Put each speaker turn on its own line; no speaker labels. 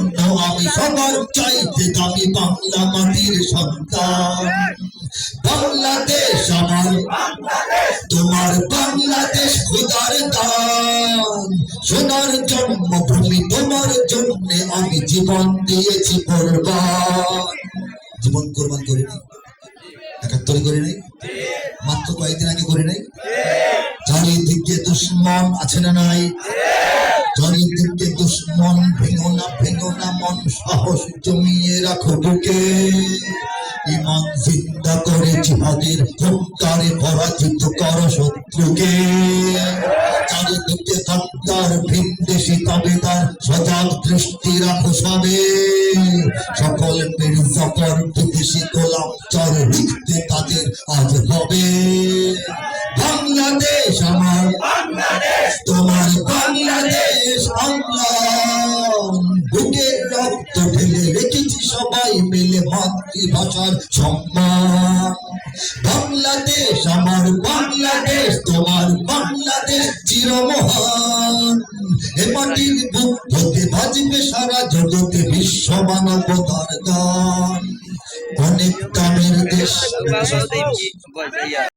জন্য আমি সবার চাইতে দামি বাংলা মাটির সন্তান। বাংলাদেশ আমার, তোমার বাংলাদেশ খোদার দান। সোনার জন্মভূমি, তোমার জন্য আমি জীবন দিয়েছি কোরবান। জীবন কোরবান করে নাই, ৭১ করে নাই, মাত্র কয়েকদিন আগে করে নাই। চারিদিকে দুশ্মন আছে না নাই? চারিদিকে দুশ্মন, ভেঙো না মন, সাহস জমিয়ে রাখো বুকে। ইমান জিন্দা করে জিহাদের হুঙ্কারে পরাজিত করো শত্রুকে। চারিদিকে হত্যার ভিনদেশি তাবেদার, সজাগ দৃষ্টি রাখো সবে। সকল মির্জাফর বিদেশি গোলাম চর লিখতে তাদের আজ হবে। বাংলাদেশ আমার, তোমার বাংলাদেশ আমার। বুকের রক্ত ঢেলে রেখেছি সবাই মিলে মাতৃভাষার সম্মান। বাংলাদেশ আমার, বাংলাদেশ তোমার বাংলাদেশ চিরমহান। এ মাটির বুক হতে বাজবে সারা জগতে বিশ্ব মানবতার গান। অনেক দামের দেশ।